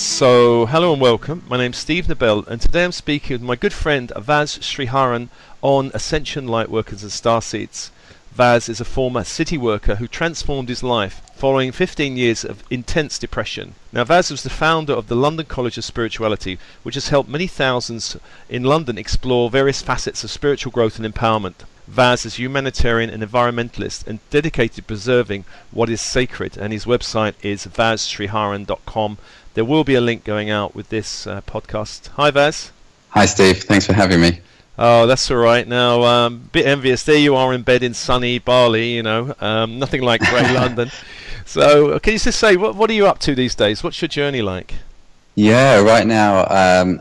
So, hello and welcome. My name's Steve Nobel, and today I'm speaking with my good friend Vaz Sriharan on Ascension Lightworkers and Starseeds. Vaz is a former city worker who transformed his life following 15 years of intense depression. Now, Vaz was the founder of the London College of Spirituality, which has helped many thousands in London explore various facets of spiritual growth and empowerment. Vaz is humanitarian and environmentalist and dedicated to preserving what is sacred, and his website is vazsriharan.com. There will be a link going out with this podcast. Hi, Vaz. Hi, Steve. Thanks for having me. Oh, that's all right. Now, bit envious. There you are in bed in sunny Bali, you know, nothing like grey London. So, can you just say, what are you up to these days? What's your journey like? Yeah, right now,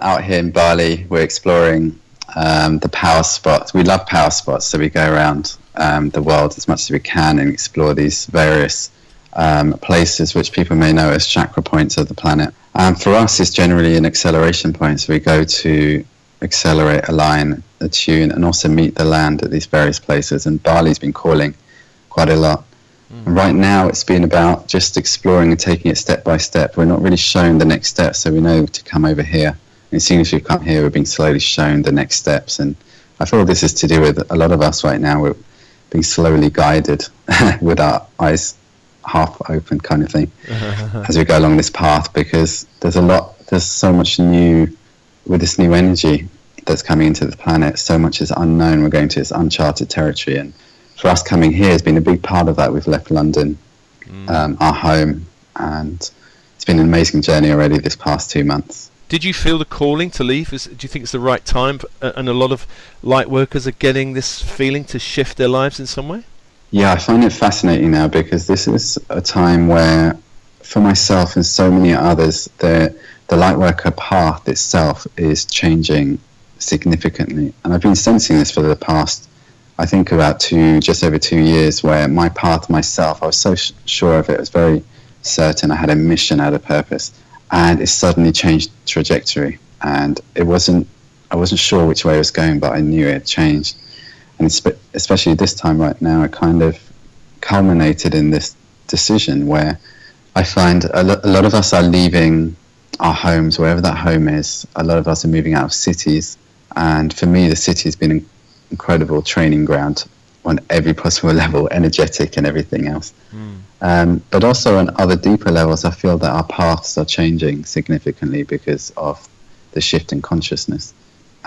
out here in Bali, we're exploring the power spots. We love power spots, so we go around the world as much as we can and explore these various places which people may know as chakra points of the planet. For us, it's generally an acceleration point, so we go to accelerate, align, attune, and also meet the land at these various places. And Bali's been calling quite a lot. And right now, it's been about just exploring and taking it step by step. We're not really shown the next step, so we know to come over here. And as soon as we've come here, we're being slowly shown the next steps. And I feel this is to do with a lot of us right now. We're being slowly guided with our eyes half open kind of thing as we go along this path, because there's so much new with this new energy that's coming into the planet. So much is unknown. We're going to this uncharted territory, and for us coming here has been a big part of that. We've left London, our home, and it's been an amazing journey already this past 2 months. Did you feel the calling to leave? Do you think it's the right time? And a lot of light workers are getting this feeling to shift their lives in some way? Yeah, I find it fascinating now, because this is a time where, for myself and so many others, the Lightworker path itself is changing significantly. And I've been sensing this for the past, I think, about just over 2 years, where my path myself, I was so sure of it, I was very certain I had a mission, I had a purpose, and it suddenly changed trajectory. And I wasn't sure which way it was going, but I knew it had changed. And especially this time right now, it kind of culminated in this decision where I find a lot of us are leaving our homes, wherever that home is. A lot of us are moving out of cities. And for me, the city has been an incredible training ground on every possible level, energetic and everything else. But also on other deeper levels, I feel that our paths are changing significantly because of the shift in consciousness.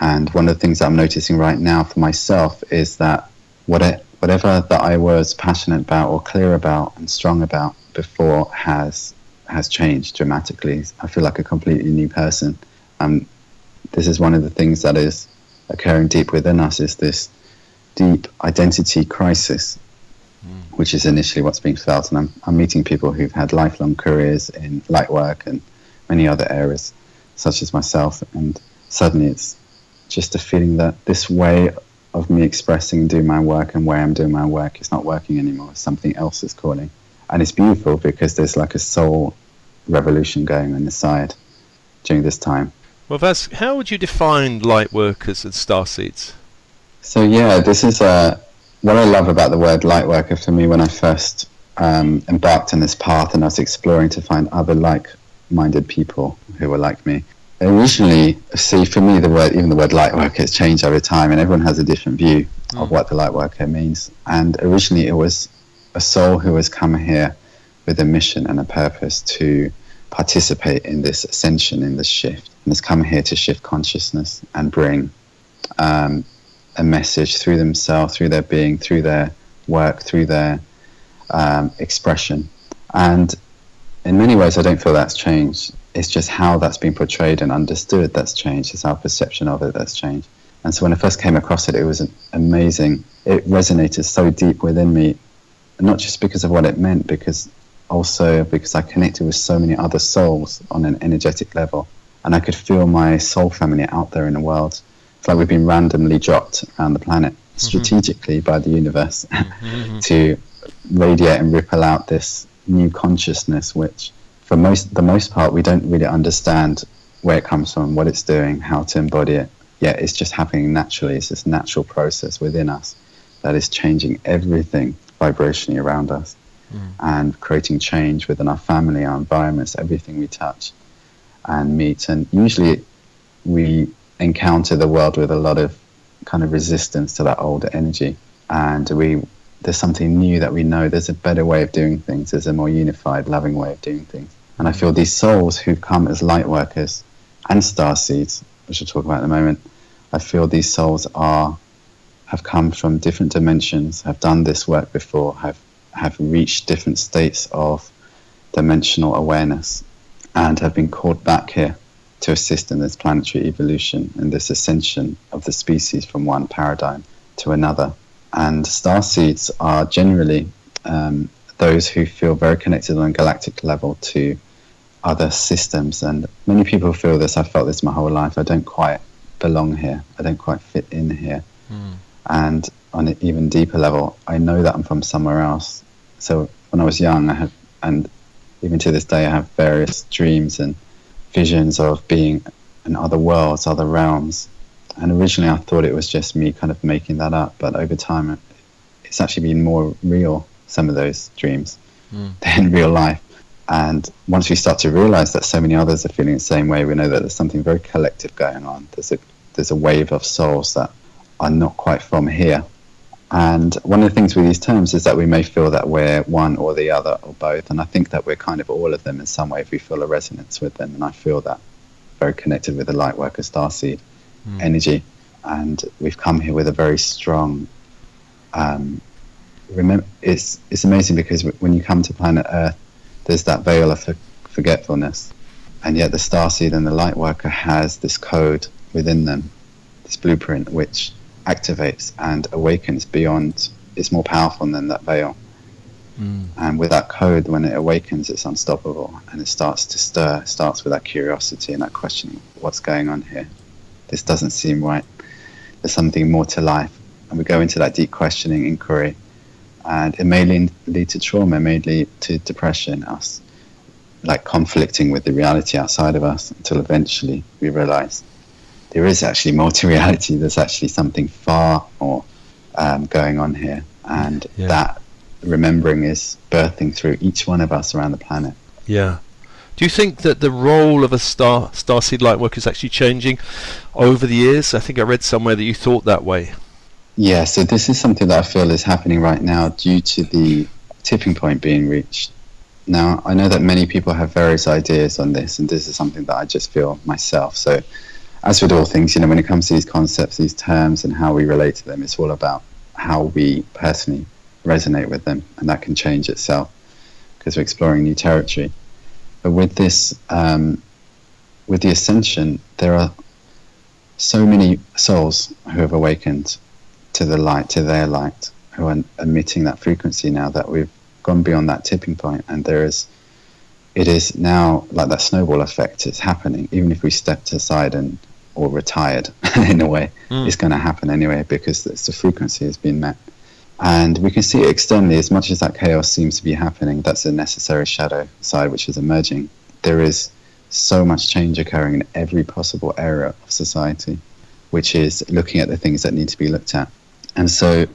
And one of the things that I'm noticing right now for myself is that whatever that I was passionate about or clear about and strong about before has changed dramatically. I feel like a completely new person. This is one of the things that is occurring deep within us, is this deep identity crisis, which is initially what's being felt. And I'm meeting people who've had lifelong careers in light work and many other areas, such as myself. And suddenly it's just a feeling that this way of me expressing and doing my work and where I'm doing my work is not working anymore. Something else is calling. And it's beautiful, because there's like a soul revolution going on the side during this time. Well, Vaz, how would you define Lightworkers and Starseeds? So yeah, this is what I love about the word Lightworker for me. When I first embarked on this path and I was exploring to find other like-minded people who were like me, originally, see, for me, the word Lightworker has changed over time, and everyone has a different view of what the Lightworker means. And originally it was a soul who has come here with a mission and a purpose to participate in this ascension, in this shift, and has come here to shift consciousness and bring a message through themselves, through their being, through their work, through their expression. And in many ways, I don't feel that's changed. It's just how that's been portrayed and understood that's changed. It's our perception of it that's changed. And so when I first came across it, it was amazing. It resonated so deep within me, not just because of what it meant, because also because I connected with so many other souls on an energetic level. And I could feel my soul family out there in the world. It's like we've been randomly dropped around the planet strategically by the universe to radiate and ripple out this new consciousness, which for the most part we don't really understand where it comes from, what it's doing, how to embody it. Yet it's just happening naturally. It's this natural process within us that is changing everything vibrationally around us and creating change within our family, our environments, everything we touch. and meet. And usually we encounter the world with a lot of kind of resistance to that older energy, and there's something new that we know there's a better way of doing things, there's a more unified, loving way of doing things. And I feel these souls who've come as light workers and starseeds, which we'll talk about in a moment, I feel these souls have come from different dimensions, have done this work before, have reached different states of dimensional awareness, and have been called back here to assist in this planetary evolution and this ascension of the species from one paradigm to another. And starseeds are generally those who feel very connected on a galactic level to other systems. And many people feel this. I've felt this my whole life. I don't quite belong here. I don't quite fit in here. And on an even deeper level, I know that I'm from somewhere else. So when I was young, and even to this day, I have various dreams and visions of being in other worlds, other realms. And originally I thought it was just me kind of making that up, but over time it's actually been more real, some of those dreams, than real life. And once we start to realize that so many others are feeling the same way, we know that there's something very collective going on. There's a wave of souls that are not quite from here. And one of the things with these terms is that we may feel that we're one or the other or both, and I think that we're kind of all of them in some way if we feel a resonance with them. And I feel that very connected with the Lightworker Starseed energy, and we've come here with a very strong remember, it's amazing because when you come to planet Earth, there's that veil of forgetfulness, and yet the Starseed and the Lightworker has this code within them, this blueprint which activates and awakens beyond. It's more powerful than that veil. And with that code, when it awakens, it's unstoppable, and it starts to stir. It starts with that curiosity and that questioning, what's going on here? This doesn't seem right. There's something more to life. And we go into that deep questioning, inquiry, and it may lead to trauma, it may lead to depression, us like conflicting with the reality outside of us, until eventually we realize there is actually more to reality. There's actually something far more going on here, and that remembering is birthing through each one of us around the planet. Yeah. Do you think that the role of a starseed lightworker is actually changing over the years? I think I read somewhere that you thought that way. Yeah, so this is something that I feel is happening right now due to the tipping point being reached. Now, I know that many people have various ideas on this, and this is something that I just feel myself. So, as with all things, when it comes to these concepts, these terms, and how we relate to them, it's all about how we personally resonate with them, and that can change itself because we're exploring new territory. But with this, with the Ascension, there are so many souls who have awakened to the light, to their light, who are emitting that frequency now that we've gone beyond that tipping point, and it is now like that snowball effect. It's happening, even if we stepped aside or retired in a way, it's going to happen anyway because the frequency has been met. And we can see it externally. As much as that chaos seems to be happening, that's a necessary shadow side which is emerging. There is so much change occurring in every possible area of society, which is looking at the things that need to be looked at. And so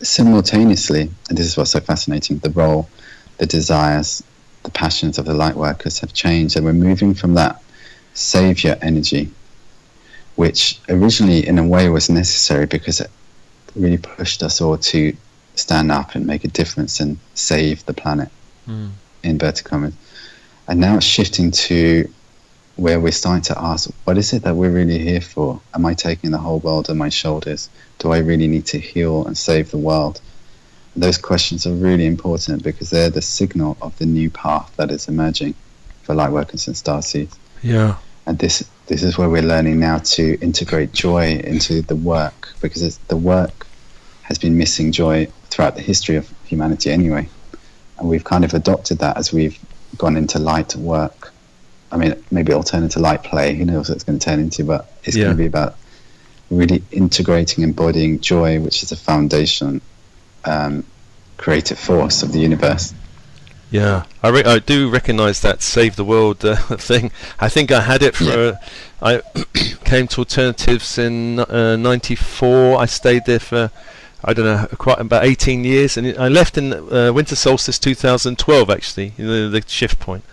simultaneously, and this is what's so fascinating, the role, the desires, the passions of the Lightworkers have changed, and we're moving from that savior energy, which originally in a way was necessary because it really pushed us all to stand up and make a difference and save the planet, in inverted commas. And now it's shifting to where we're starting to ask, what is it that we're really here for? Am I taking the whole world on my shoulders? Do I really need to heal and save the world? And those questions are really important because they're the signal of the new path that is emerging for Lightworkers and Starseeds. Yeah. And this is where we're learning now to integrate joy into the work, because the work has been missing joy throughout the history of humanity anyway. And we've kind of adopted that as we've gone into light work. I mean, maybe it'll turn into light play, who knows what it's going to turn into, but it's going to be about really integrating, embodying joy, which is a foundation, creative force of the universe. Yeah, I do recognise that save the world thing. I think I had it for. I came to Alternatives in '94. I stayed there for, I don't know, quite about 18 years, and I left in winter solstice 2012. Actually, the shift point.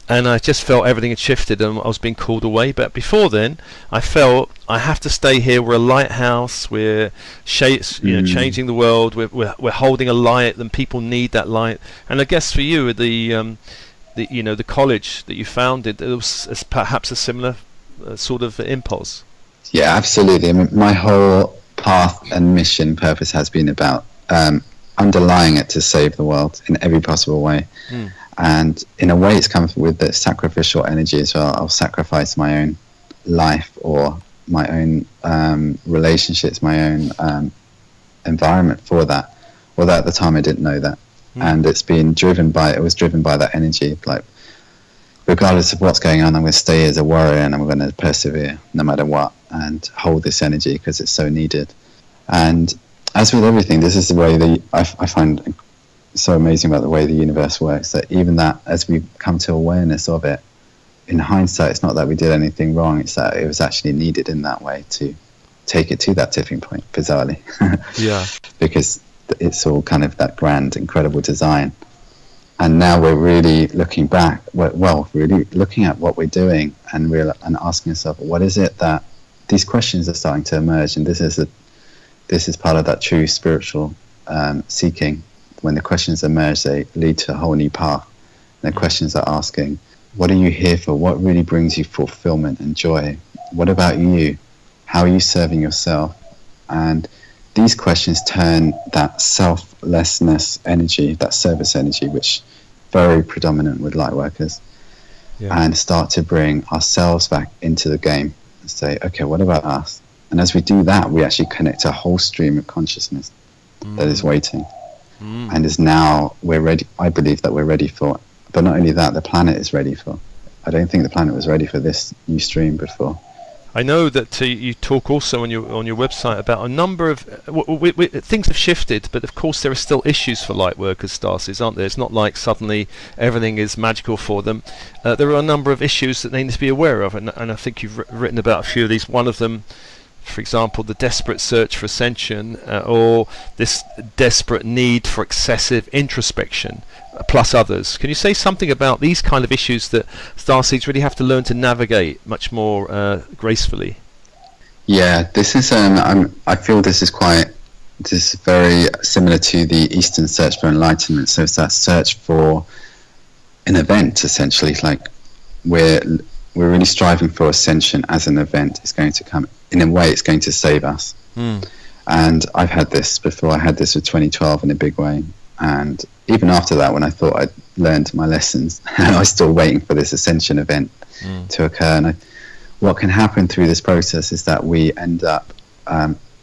and I just felt everything had shifted and I was being called away. But before then, I felt I have to stay here. We're a lighthouse. We're changing the world. We're holding a light, and people need that light. And I guess for you, the college that you founded, it was perhaps a similar sort of impulse. Yeah, absolutely. I mean, my whole path and mission purpose has been about underlying it to save the world in every possible way. And in a way, it's come with the sacrificial energy as well. I'll sacrifice my own life or my own relationships, my own environment for that. Although at the time I didn't know that. And it was driven by that energy. Like, regardless of what's going on, I'm going to stay as a warrior and I'm going to persevere no matter what and hold this energy because it's so needed. And as with everything, this is the way I find so amazing about the way the universe works, that even that, as we come to awareness of it, in hindsight, it's not that we did anything wrong, it's that it was actually needed in that way to take it to that tipping point, bizarrely. Yeah. Because it's all kind of that grand, incredible design. And now we're really looking back, really looking at what we're doing and asking ourselves, what is it that these questions are starting to emerge? And this is part of that true spiritual seeking. When the questions emerge, they lead to a whole new path. And the questions are asking, what are you here for? What really brings you fulfillment and joy? What about you? How are you serving yourself? And these questions turn that selflessness energy, that service energy, which is very predominant with Lightworkers, and start to bring ourselves back into the game and say, okay, what about us? And as we do that, we actually connect a whole stream of consciousness that is waiting. And is now, we're ready. I believe that we're ready for, but not only that, the planet is ready for. I don't think the planet was ready for this new stream before. I know that you talk also on your website about a number of things have shifted, but of course there are still issues for Lightworkers, Starseeds, aren't there? It's not like suddenly everything is magical for them. There are a number of issues that they need to be aware of, and I think you've written about a few of these. One of them, for example, the desperate search for ascension, or this desperate need for excessive introspection, plus others. Can you say something about these kind of issues that Starseeds really have to learn to navigate much more gracefully? Yeah, this is I feel this is very similar to the Eastern search for enlightenment. So it's that search for an event, essentially. Like we're really striving for ascension as an event. It's going to come in a way. It's going to save us. And I've had this before. I had this with 2012 in a big way. And even after that, when I thought I'd learned my lessons, I was still waiting for this ascension event to occur. And what can happen through this process is that we end up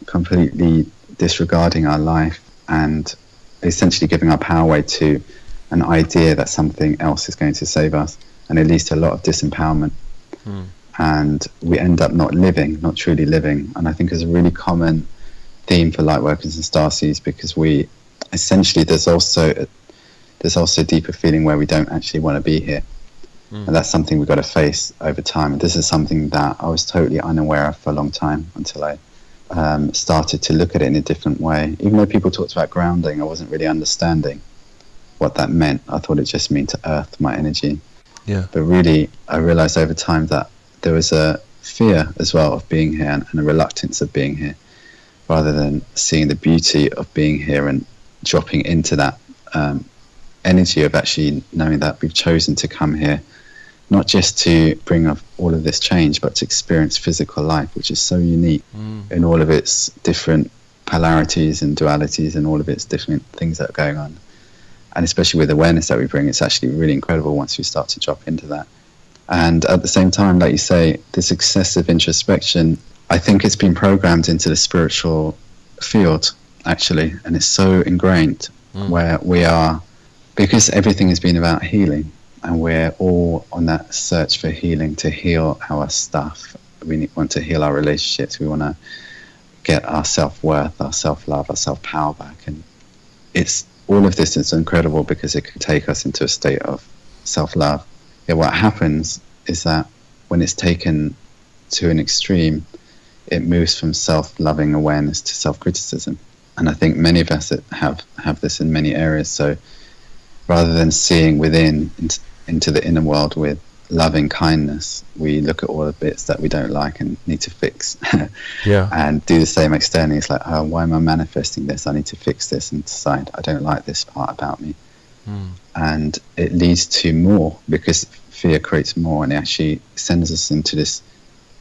completely disregarding our life and essentially giving our power away to an idea that something else is going to save us. And it leads to a lot of disempowerment. And we end up not truly living. And I think it's a really common theme for Lightworkers and Starseeds, because we essentially there's also a deeper feeling where we don't actually want to be here. And that's something we've got to face over time. And this is something that I was totally unaware of for a long time, until I started to look at it in a different way. Even though people talked about grounding, I wasn't really understanding what that meant. I thought it just meant to earth my energy. But really, I realized over time that there was a fear as well of being here, and a reluctance of being here, rather than seeing the beauty of being here and dropping into that energy of actually knowing that we've chosen to come here, not just to bring up all of this change, but to experience physical life, which is so unique in all of its different polarities and dualities and all of its different things that are going on. And especially with awareness that we bring, it's actually really incredible once we start to drop into that. And at the same time, like you say, this excessive introspection, I think it's been programmed into the spiritual field, actually, and it's so ingrained where we are, because everything has been about healing, and we're all on that search for healing, to heal our stuff. We want to heal our relationships. We want to get our self-worth, our self-love, our self-power back. And it's all of this is incredible because it can take us into a state of self-love. Yet what happens is that when it's taken to an extreme, it moves from self-loving awareness to self-criticism. And I think many of us have this in many areas. So rather than seeing within into the inner world with loving kindness, we look at all the bits that we don't like and need to fix. And do the same externally. It's like, oh, why am I manifesting this? I need to fix this and decide I don't like this part about me. And it leads to more, because fear creates more, and it actually sends us into this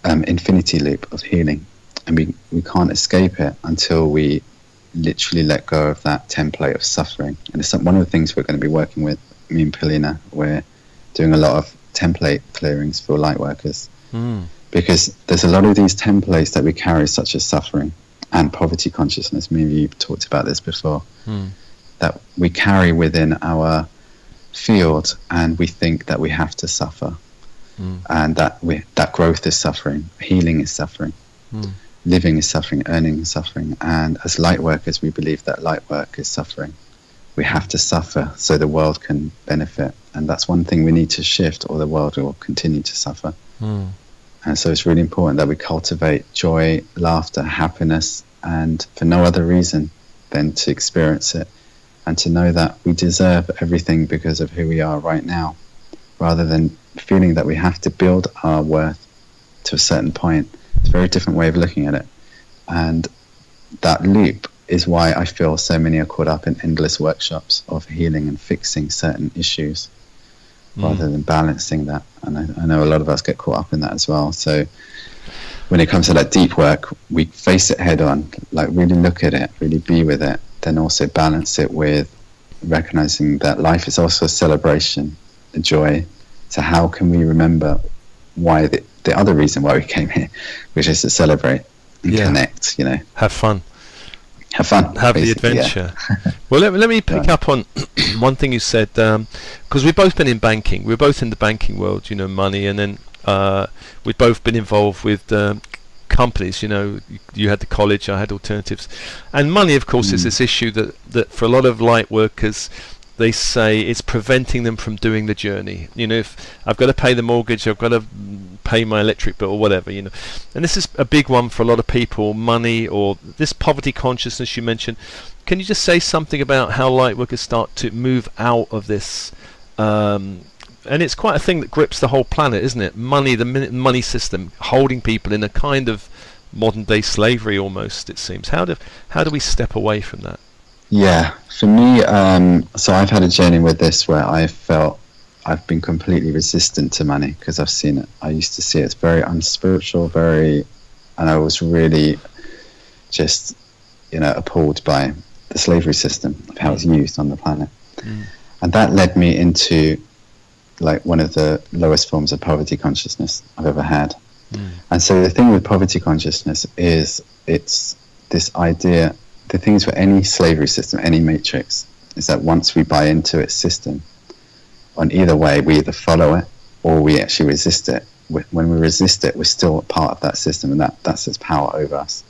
infinity loop of healing, and we can't escape it until we literally let go of that template of suffering. And it's one of the things we're going to be working with, me and Polina. We're doing a lot of template clearings for Lightworkers, because there's a lot of these templates that we carry, such as suffering and poverty consciousness. Maybe you've talked about this before, that we carry within our field, and we think that we have to suffer, and that growth is suffering, healing is suffering, living is suffering, earning is suffering. And as Lightworkers, we believe that light work is suffering. We have to suffer so the world can benefit, and that's one thing we need to shift, or the world will continue to suffer. And so it's really important that we cultivate joy, laughter, happiness, and for no other reason than to experience it, and to know that we deserve everything because of who we are right now, rather than feeling that we have to build our worth to a certain point. It's a very different way of looking at it. And that loop is why I feel so many are caught up in endless workshops of healing and fixing certain issues, rather than balancing that. And I know a lot of us get caught up in that as well. So when it comes to that deep work, we face it head on, like really look at it, really be with it, then also balance it with recognizing that life is also a celebration, a joy. So how can we remember why the other reason why we came here, which is to celebrate and connect, have fun, have the adventure. Well, let me pick up on one thing you said, because we've both been in banking. We're both in the banking world, money, and then we've both been involved with companies. You had the college, I had alternatives, and money, of course, is this issue that for a lot of light workers, they say it's preventing them from doing the journey. If I've got to pay the mortgage, I've got to pay my electric bill or whatever, and this is a big one for a lot of people, money, or this poverty consciousness you mentioned. Can you just say something about how light workers start to move out of this? And it's quite a thing that grips the whole planet, isn't it? Money, the money system, holding people in a kind of modern day slavery almost, it seems. How do we step away from that? Yeah, for me, so I've had a journey with this where I felt I've been completely resistant to money, because I've seen it. I used to see it as very unspiritual, and I was really just, appalled by the slavery system, of how it's used on the planet. And that led me into like one of the lowest forms of poverty consciousness I've ever had. And so the thing with poverty consciousness is it's this idea. The thing is, for any slavery system, any matrix, is that once we buy into its system, on either way, we either follow it or we actually resist it. When we resist it, we're still part of that system, and that's its power over us.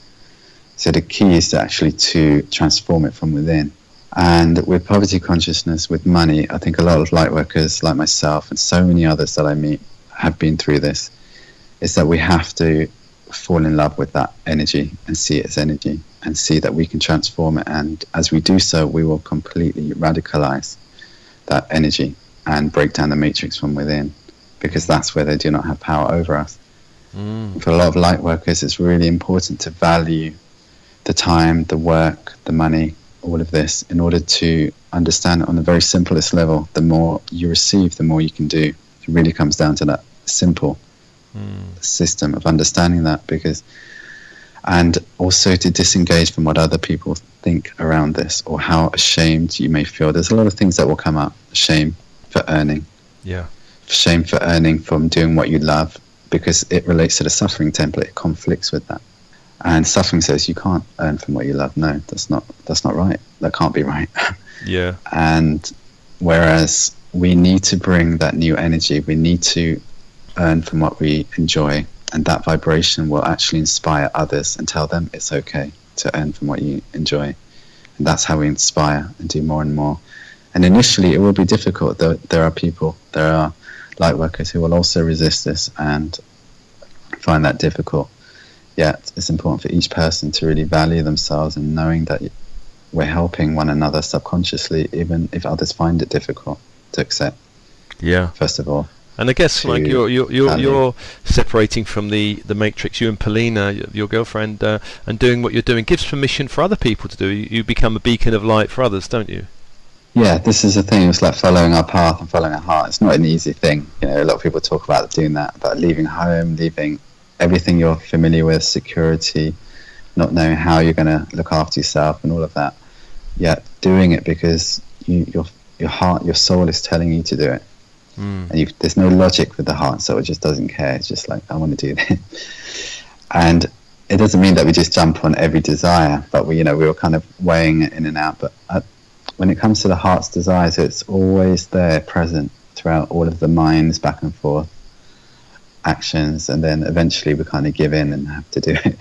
So the key is actually to transform it from within. And with poverty consciousness, with money, I think a lot of light workers like myself and so many others that I meet have been through this, is that we have to fall in love with that energy and see it as energy, and see that we can transform it. And as we do so, we will completely radicalize that energy and break down the matrix from within, because that's where they do not have power over us. For a lot of light workers, it's really important to value the time, the work, the money, all of this, in order to understand it on the very simplest level. The more you receive, the more you can do. It really comes down to that simple system of understanding that, and also to disengage from what other people think around this, or how ashamed you may feel. There's a lot of things that will come up. Shame for earning. Shame for earning from doing what you love, because it relates to the suffering template. It conflicts with that. And suffering says you can't earn from what you love. No, that's not right. That can't be right. And whereas we need to bring that new energy, we need to earn from what we enjoy, and that vibration will actually inspire others and tell them it's okay to earn from what you enjoy. And that's how we inspire and do more and more. And initially it will be difficult. There are light workers who will also resist this and find that difficult. Yet it's important for each person to really value themselves, and knowing that we're helping one another subconsciously, even if others find it difficult to accept. Yeah. first of all. And I guess like you're value. separating from the matrix. You and Polina, your girlfriend, and doing what you're doing gives permission for other people to do. You become a beacon of light for others, don't you? Yeah, this is the thing. It's like following our path and following our heart. It's not an easy thing. You know, a lot of people talk about doing that, about leaving home, leaving everything you're familiar with, security, not knowing how you're going to look after yourself and all of that. Yet doing it because your heart, your soul is telling you to do it. And there's no logic with the heart, so it just doesn't care. It's just like, I want to do this. And it doesn't mean that we just jump on every desire, but we were kind of weighing it in and out. But when it comes to the heart's desires, it's always there, present throughout all of the mind's back and forth actions, and then eventually we kind of give in and have to do it.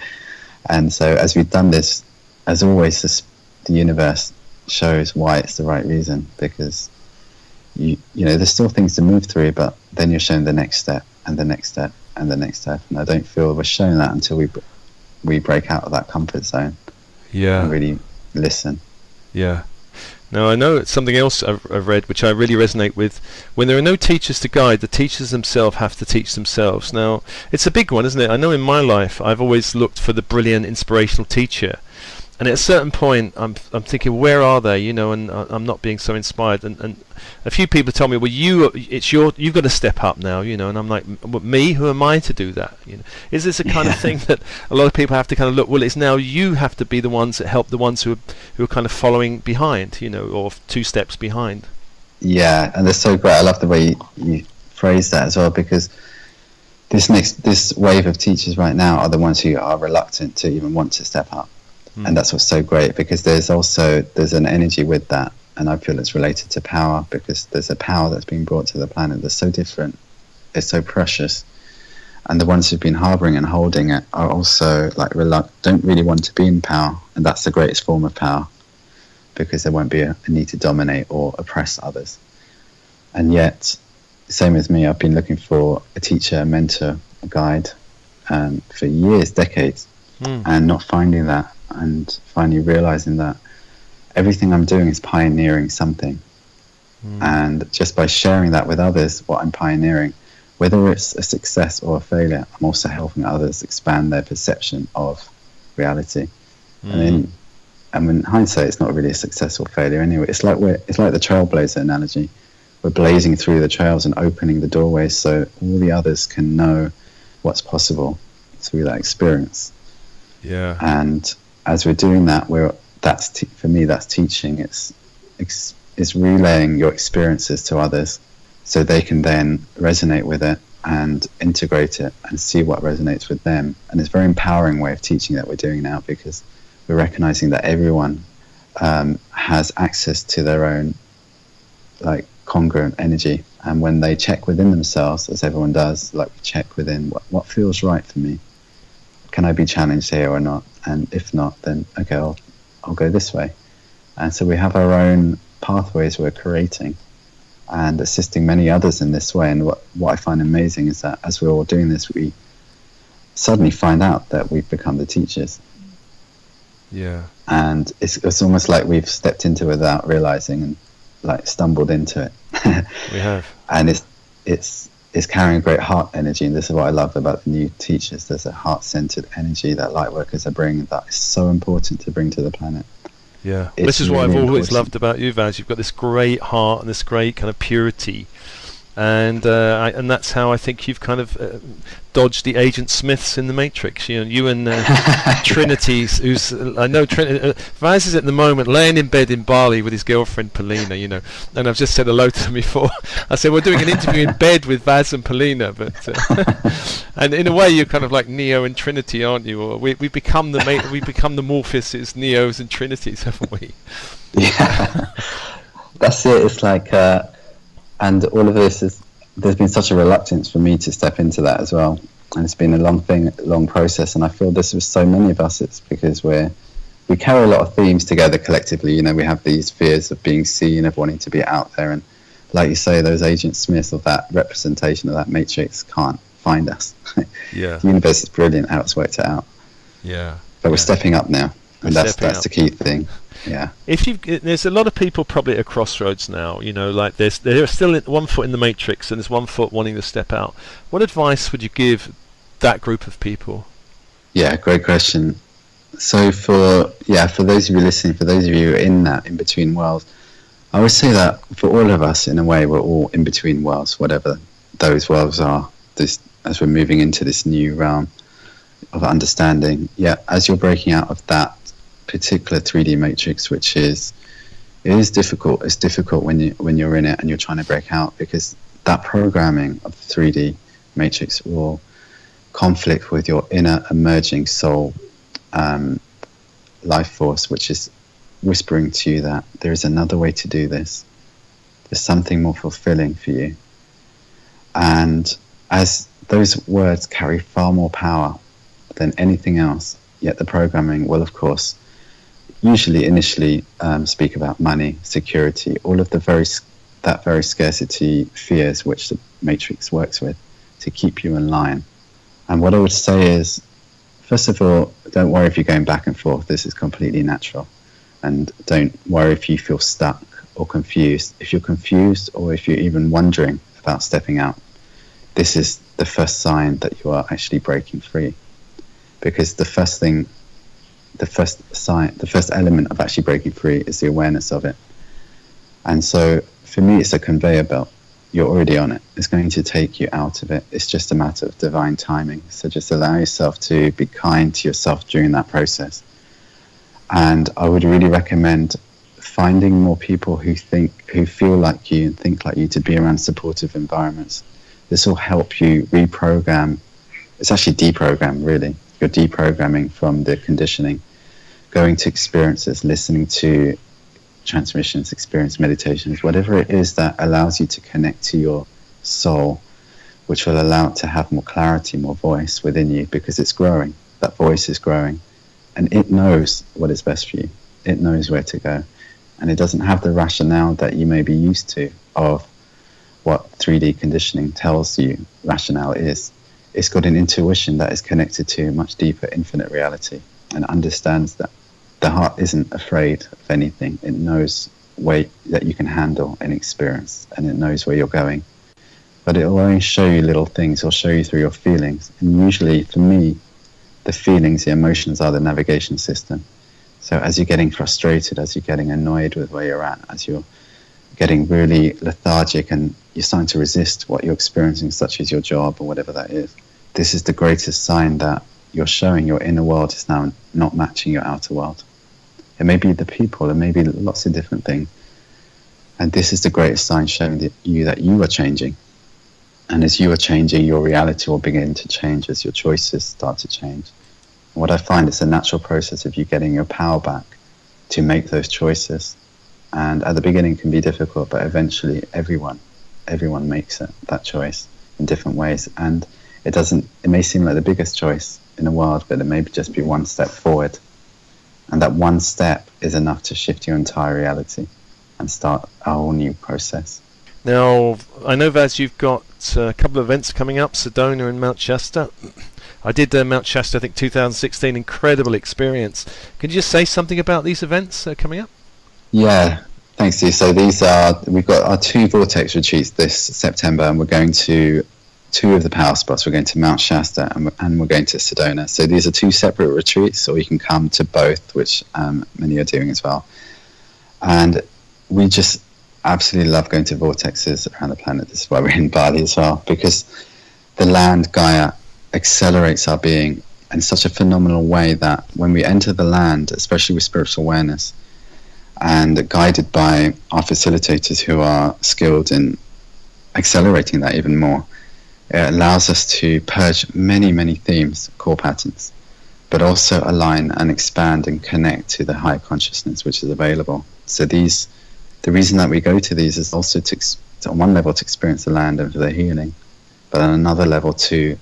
And so as we've done this, as always, the universe shows why it's the right reason, because you know there's still things to move through, but then you're shown the next step and the next step and the next step, and I don't feel we're shown that until we break out of that comfort zone. Yeah. And really listen. Yeah. Now I know it's something else I've read which I really resonate with. When there are no teachers to guide, the teachers themselves have to teach themselves. Now it's a big one, isn't it? I know in my life I've always looked for the brilliant inspirational teacher, and at a certain point I'm thinking, where are they? And I'm not being so inspired. And a few people tell me, well, you've got to step up now, and I'm like, me? Who am I to do that? Is this a kind of thing that a lot of people have to kind of look? Well, it's now you have to be the ones that help the ones who are kind of following behind, or 2 steps behind. Yeah, and that's so great. I love the way you phrase that as well, because this wave of teachers right now are the ones who are reluctant to even want to step up. And that's what's so great, because there's an energy with that, and I feel it's related to power, because there's a power that's being brought to the planet that's so different, it's so precious, and the ones who've been harboring and holding it are also like don't really want to be in power, and that's the greatest form of power, because there won't be a need to dominate or oppress others. And yet, same as me, I've been looking for a teacher, a mentor, a guide for years, decades, and not finding that. And finally realizing that everything I'm doing is pioneering something, and just by sharing that with others, what I'm pioneering, whether it's a success or a failure, I'm also helping others expand their perception of reality. And in hindsight, it's not really a success or failure anyway. It's like the trailblazer analogy. We're blazing through the trails and opening the doorways so all the others can know what's possible through that experience. Yeah. And as we're doing that, for me, that's teaching. It's relaying your experiences to others so they can then resonate with it and integrate it and see what resonates with them. And it's a very empowering way of teaching that we're doing now, because we're recognizing that everyone has access to their own congruent energy. And when they check within themselves, as everyone does, check within what feels right for me. Can I be challenged here or not? And if not, then okay, I'll go this way. And so we have our own pathways we're creating and assisting many others in this way. And what I find amazing is that as we're all doing this, we suddenly find out that we've become the teachers. Yeah. And it's almost like we've stepped into it without realizing and stumbled into it. We have. And it's carrying great heart energy, and this is what I love about the new teachers. There's a heart-centered energy that Lightworkers are bringing that is so important to bring to the planet. Yeah, this is what I've always loved about you, Vaz. You've got this great heart and this great kind of purity, and that's how I think you've kind of dodged the Agent Smiths in the Matrix. You and Trinity, who's I know Vaz is at the moment laying in bed in Bali with his girlfriend Polina. And I've just said hello to them before. I said we're doing an interview in bed with Vaz and Polina, but and in a way you're kind of like Neo and Trinity, aren't you? Or we become the Morpheuses, Neos and Trinities, haven't we? Yeah, that's it. It's like. And all of this there's been such a reluctance for me to step into that as well. And it's been a long process. And I feel this with so many of us, it's because we carry a lot of themes together collectively. We have these fears of being seen, of wanting to be out there. And like you say, those Agent Smiths of that representation of that matrix can't find us. Yeah. The universe is brilliant how it's worked it out. Yeah. But we're stepping up now. And that's the key thing. Yeah. There's a lot of people probably at a crossroads now, like they're still one foot in the matrix and there's one foot wanting to step out. What advice would you give that group of people? Yeah, great question. So for those of you listening, for those of you in that in-between world, I would say that for all of us, in a way, we're all in between worlds, whatever those worlds are, as we're moving into this new realm of understanding. Yeah, as you're breaking out of that particular 3D matrix, which it is difficult. It's difficult when you're in it and you're trying to break out, because that programming of the 3D matrix will conflict with your inner emerging soul life force, which is whispering to you that there is another way to do this. There's something more fulfilling for you. And as those words carry far more power than anything else, yet the programming will, of course, usually initially speak about money, security, all of that very scarcity fears which the matrix works with to keep you in line. And what I would say is, first of all, don't worry if you're going back and forth. This is completely natural. And don't worry if you feel stuck or confused. If you're confused, or if you're even wondering about stepping out, this is the first sign that you are actually breaking free. Because the first element of actually breaking free is the awareness of it. And so for me, it's a conveyor belt. You're already on it. It's going to take you out of it. It's just a matter of divine timing. So just allow yourself to be kind to yourself during that process. And I would really recommend finding more people who feel like you and think like you, to be around supportive environments. This will help you reprogram. It's actually deprogram, really. You're deprogramming from the conditioning, going to experiences, listening to transmissions, experience meditations, whatever it is that allows you to connect to your soul, which will allow it to have more clarity, more voice within you, because it's growing. That voice is growing, and it knows what is best for you. It knows where to go, and it doesn't have the rationale that you may be used to of what 3D conditioning tells you rationale is. It's got an intuition that is connected to a much deeper infinite reality, and understands that the heart isn't afraid of anything. It knows that you can handle an experience, and it knows where you're going. But it will only show you little things, or show you through your feelings. And usually, for me, the feelings, the emotions are the navigation system. So as you're getting frustrated, as you're getting annoyed with where you're at, as you're getting really lethargic and you're starting to resist what you're experiencing, such as your job or whatever that is, this is the greatest sign that you're showing your inner world is now not matching your outer world. It may be the people, it may be lots of different things. And this is the greatest sign showing you that you are changing. And as you are changing, your reality will begin to change as your choices start to change. And what I find is a natural process of you getting your power back to make those choices. And at the beginning it can be difficult, but eventually everyone makes that choice in different ways. And it may seem like the biggest choice in the world, but it may just be one step forward. And that one step is enough to shift your entire reality and start a whole new process. Now, I know, Vaz, you've got a couple of events coming up, Sedona and Mount Shasta. I did Mount Shasta, I think, 2016, incredible experience. Could you just say something about these events coming up? Yeah, thanks, Steve. So we've got our 2 Vortex retreats this September, and we're going to 2 of the power spots. We're going to Mount Shasta and we're going to Sedona. So these are 2 separate retreats, or you can come to both, which many are doing as well. And we just absolutely love going to vortexes around the planet. This is why we're in Bali as well, because the land, Gaia, accelerates our being in such a phenomenal way that when we enter the land, especially with spiritual awareness, and guided by our facilitators who are skilled in accelerating that even more, it allows us to purge many, many themes, core patterns, but also align and expand and connect to the higher consciousness which is available. So the reason that we go to these is also on one level to experience the land and for the healing, but on another level to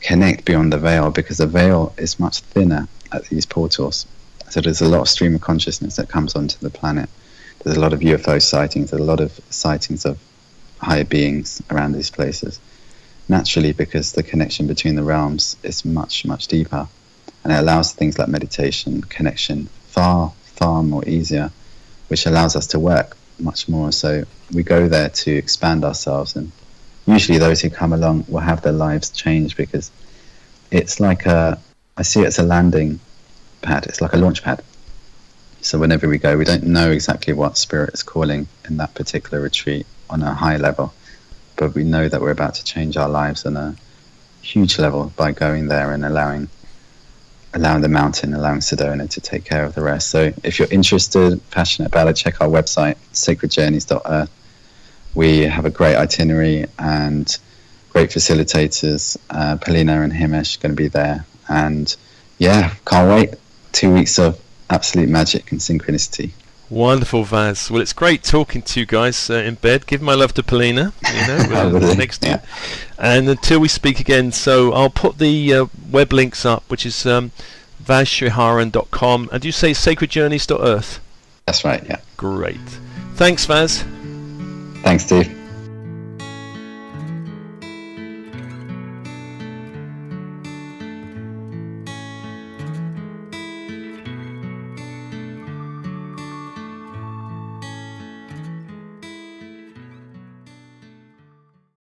connect beyond the veil, because the veil is much thinner at these portals. So there's a lot of stream of consciousness that comes onto the planet. There's a lot of UFO sightings, there's a lot of sightings of higher beings around these places. Naturally, because the connection between the realms is much, much deeper. and it allows things like meditation, connection far, far more easier, which allows us to work much more. So we go there to expand ourselves, and usually those who come along will have their lives changed, because it's like I see it as a landing pad. It's like a launch pad. So whenever we go, we don't know exactly what spirit is calling in that particular retreat on a high level, but we know that we're about to change our lives on a huge level by going there and allowing the mountain, allowing Sedona to take care of the rest. So if you're interested, passionate about it, check our website, sacredjourneys.earth. We have a great itinerary and great facilitators. Polina and Himesh are going to be there, and yeah, can't wait. 2 weeks of absolute magic and synchronicity. Wonderful, Vaz. Well, it's great talking to you guys in bed. Give my love to Polina, next to you. And until we speak again, so I'll put the web links up, which is vazsriharan.com. And do you say sacredjourneys.earth? That's right, yeah. Great. Thanks, Vaz. Thanks, Steve.